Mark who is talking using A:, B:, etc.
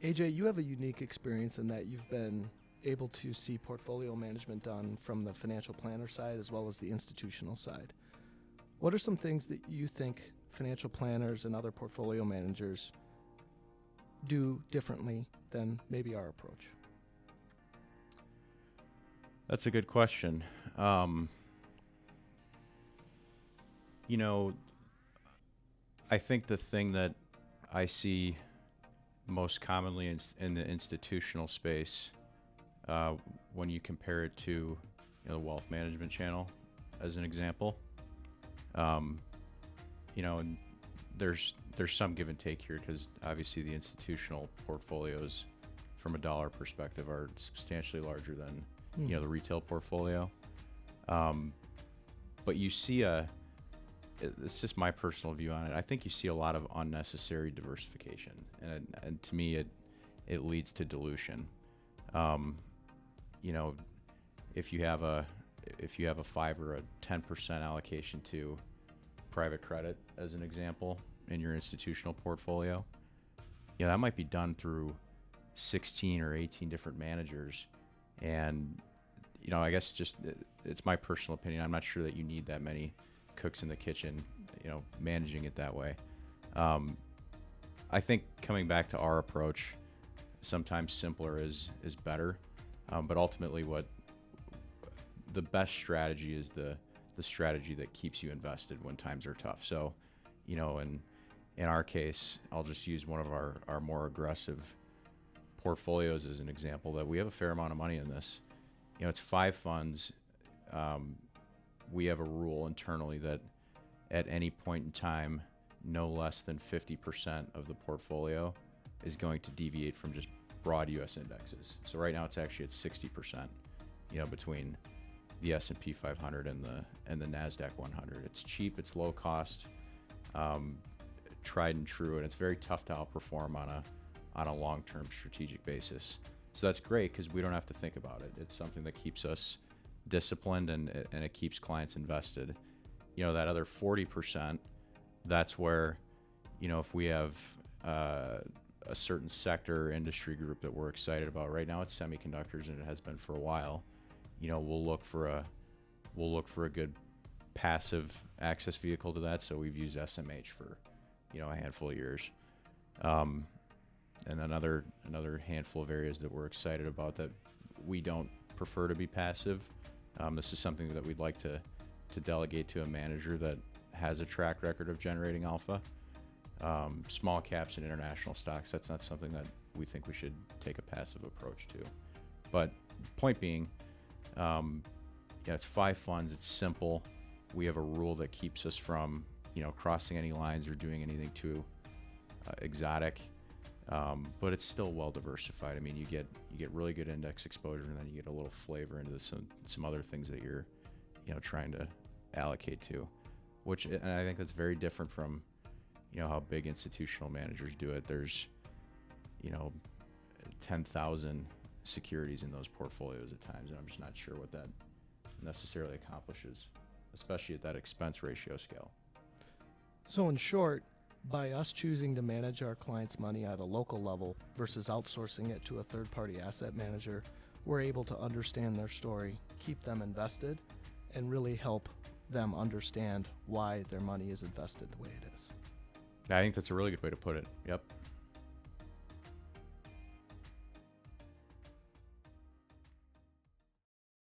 A: AJ, you have a unique experience in that you've been able to see portfolio management done from the financial planner side as well as the institutional side. What are some things that you think financial planners and other portfolio managers do differently than maybe our approach?
B: That's a good question. You know, I think the thing that I see most commonly in the institutional space, when you compare it to the wealth management channel, as an example, and there's some give and take here because obviously the institutional portfolios, from a dollar perspective, are substantially larger than the retail portfolio. But you see it's just my personal view on it. I think you see a lot of unnecessary diversification, and to me, it leads to dilution. If you have a 5 or a 10% allocation to private credit, as an example, in your institutional portfolio, that might be done through 16 or 18 different managers, and I guess it's my personal opinion. I'm not sure that you need that many cooks in the kitchen, managing it that way. I think coming back to our approach, sometimes simpler is better, but ultimately what the best strategy is the strategy that keeps you invested when times are tough. So, in our case, I'll just use one of our more aggressive portfolios as an example, that we have a fair amount of money in this. It's 5 funds. We have a rule internally that at any point in time, no less than 50% of the portfolio is going to deviate from just broad U.S. indexes. So right now it's actually at 60%, between the S&P 500 and the NASDAQ 100. It's cheap, it's low cost, tried and true, and it's very tough to outperform on a long-term strategic basis. So that's great because we don't have to think about it. It's something that keeps us disciplined and it keeps clients invested. That other 40%, that's where, if we have a certain sector or industry group that we're excited about. Right now it's semiconductors, and it has been for a while. We'll look for a good passive access vehicle to that. So we've used SMH for a handful of years. And another handful of areas that we're excited about that we don't prefer to be passive. This is something that we'd like to delegate to a manager that has a track record of generating alpha. Small caps and international stocks, that's not something that we think we should take a passive approach to. But point being, it's 5 funds, it's simple. We have a rule that keeps us from crossing any lines or doing anything too exotic. But it's still well diversified. I mean, you get really good index exposure, and then you get a little flavor into some other things that you're trying to allocate to, and I think that's very different from how big institutional managers do it. There's 10,000 securities in those portfolios at times, and I'm just not sure what that necessarily accomplishes, especially at that expense ratio scale.
A: So in short, by us choosing to manage our clients' money at a local level versus outsourcing it to a third-party asset manager, we're able to understand their story, keep them invested, and really help them understand why their money is invested the way it is.
B: I think that's a really good way to put it. Yep.